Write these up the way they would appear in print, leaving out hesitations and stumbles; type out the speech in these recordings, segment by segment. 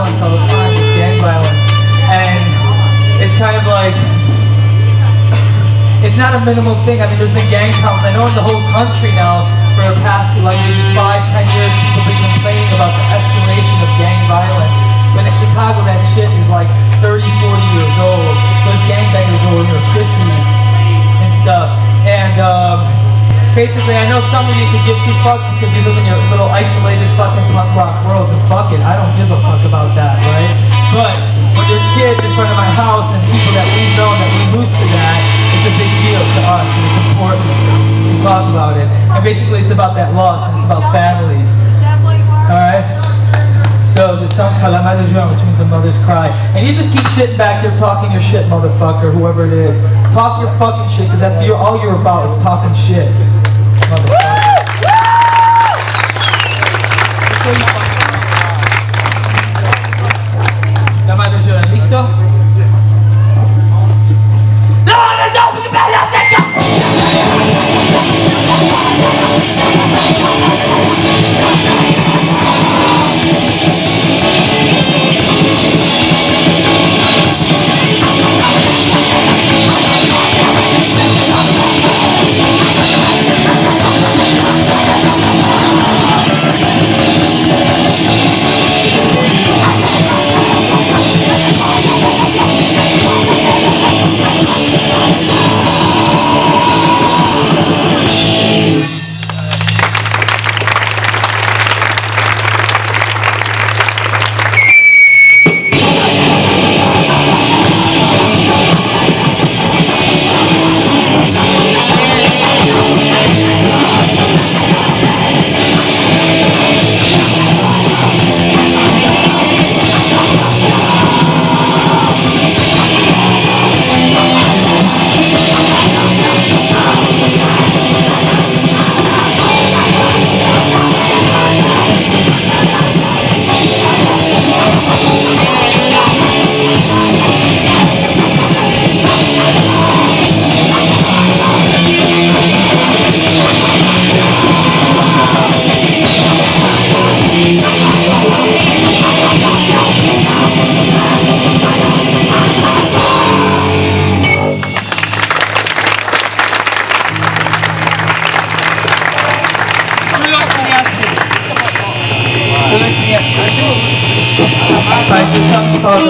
violence all the time, this gang violence. And it's kind of like, it's not a minimal thing. I mean, there's been gang problems. I know in the whole country now, for the past like maybe 5-10 years, people have been complaining about the escalation of gang violence. When in Chicago, that shit is like 30, 40 years old. Those gangbangers are in their 50s and stuff. And basically, I know some of you could give two fucks because you live in your little isolated fucking punk rock world, and fuck it, I don't give a fuck about that, right? But when there's kids in front of my house and people that we've known that we lose to that, it's a big deal to us, and it's important to talk about it. And basically, it's about that loss, and it's about families. Alright? So this song's called La Madre Llora, which means the mother's cry. And you just keep sitting back there talking your shit, motherfucker, whoever it is. Talk your fucking shit, because that's all you're about is talking shit. La Madre Llora, ¿listo? ¡No, porque me la tengo! This song's called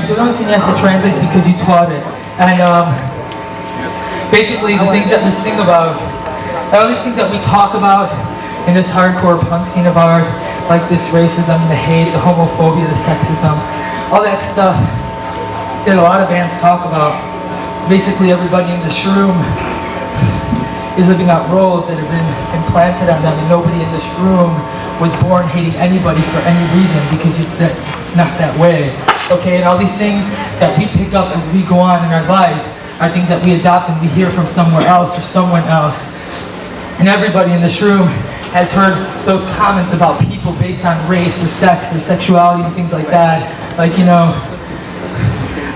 You don't enseñaste translate because you taught it. And basically the things that we sing about, all these things that we talk about in this hardcore punk scene of ours, like this racism, the hate, the homophobia, the sexism, all that stuff that a lot of bands talk about. Basically everybody in this room is living out roles that have been implanted on them, and nobody in this room was born hating anybody for any reason, because it's not that way. Okay, and all these things that we pick up as we go on in our lives are things that we adopt and we hear from somewhere else or someone else. And everybody in this room has heard those comments about people based on race or sex or sexuality and things like that. Like, you know,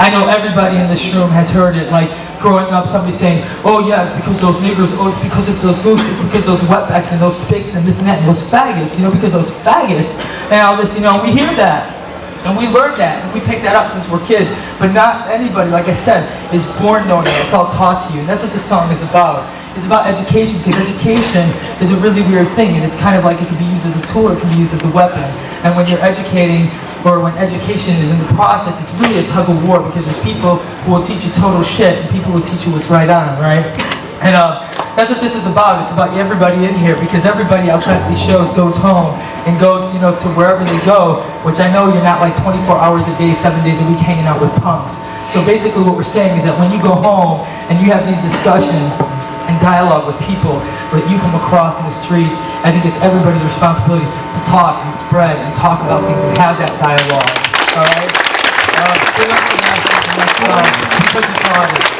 I know everybody in this room has heard it. Like, growing up, somebody saying, oh yeah, it's because those niggers, oh it's because it's those goose, it's because those wetbacks and those spics and this and that and those faggots, you know, because those faggots and all this, you know, we hear that. And we learned that, and we picked that up since we're kids. But not anybody, like I said, is born knowing that. It's all taught to you. And that's what this song is about. It's about education, because education is a really weird thing, and it's kind of like it can be used as a tool, or it can be used as a weapon. And when you're educating, or when education is in the process, it's really a tug of war, because there's people who will teach you total shit, and people who will teach you what's right on, right? And that's what this is about. It's about everybody in here, because everybody outside of these shows goes home and goes, you know, to wherever they go, which I know you're not like 24 hours a day, 7 days a week hanging out with punks. So basically what we're saying is that when you go home and you have these discussions and dialogue with people that you come across in the streets, I think it's everybody's responsibility to talk and spread and talk about things and have that dialogue. All right? Good luck to the next song. Because it's hard.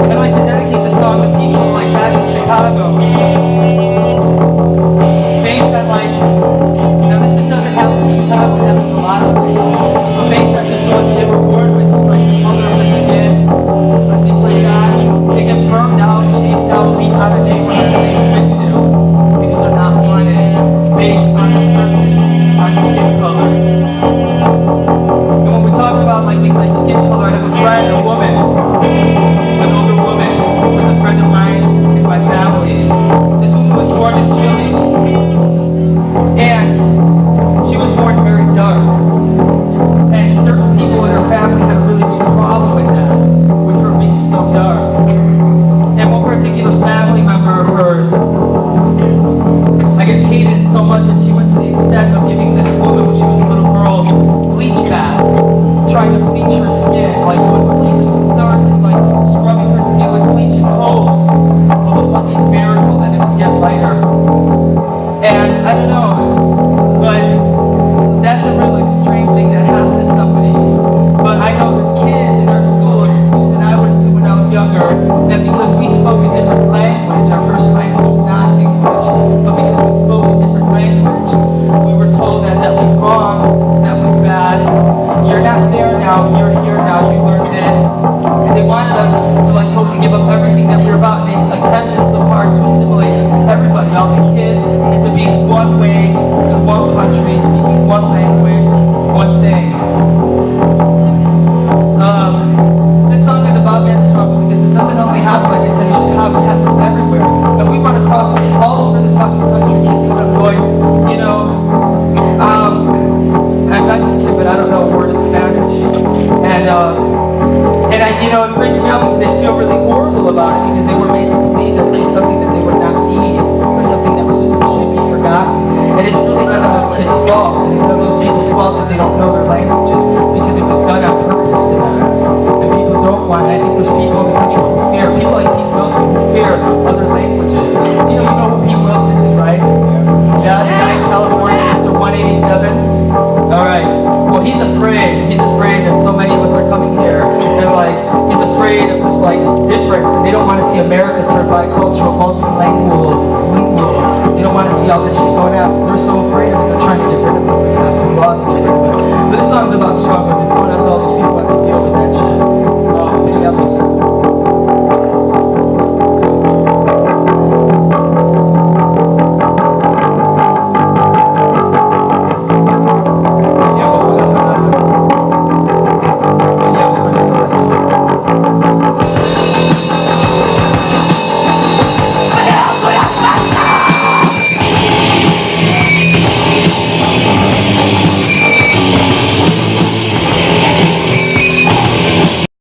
I'd like to dedicate the song to people like back in Chicago. Based on like, you know, this just doesn't happen in Chicago, it happens a lot of places. But based on just what they were born with, like the color of their skin, or things like that, they get burned out, chased out, beat out of neighborhoods that they fit to because they're not wanted based on the surface, on skin color. And when we talk about like things like skin color, I have a friend, a woman, an older woman, who was a friend of mine in my family's. This woman was born in Chile, and she was born very dark. And certain people in her family had a really big problem with that, with her being so dark. And one particular family member of hers, I guess, hated it so much that she went to the extent of giving this woman, when she was a little girl, bleach baths, trying to bleach her skin, like when bleach started, like scrubbing her skin with bleach in hopes of a fucking miracle that it would get lighter. And I don't know, but that's a real extreme thing that happened to somebody. But I know there's kids in our school, the school that I went to when I was younger, that because we spoke a different language, our first language was not English, but because we spoke a different language, we were told that that was wrong, that was bad. You're not there now, you're here now, you learned this. And they wanted us to like totally give up everything that we were about, and they attempted so hard to assimilate everybody, all the kids, into being one way, in one country, speaking one language, one thing. This song is about that struggle because it doesn't only happen, like I said, in Chicago, it happens everywhere. And we run across all over this fucking country, kids coming up going, you know, I'm Mexican, but I don't know a word of Spanish. And I, you know, it freaks me out because they feel really horrible about it because they were made to believe that there's something that they would not need or something that was just should be forgotten. And it's really none of those kids' fault. And it's none of those people's fault that they don't know their languages because it was done on purpose to them. And people don't want it. I think there's people in this country who fear, people like Pete Wilson who fear other languages. You know who Pete Wilson is, right? Yeah, the guy in California, Mr. 187. Alright, well he's afraid that so many of us are coming here and like, he's afraid of just like difference and they don't want to see America turn bicultural, multilingual. They don't want to see all this shit going on, so they're so afraid of it, they're trying to get rid of us and pass these laws and get rid of us. But this song's about struggle, it's going out to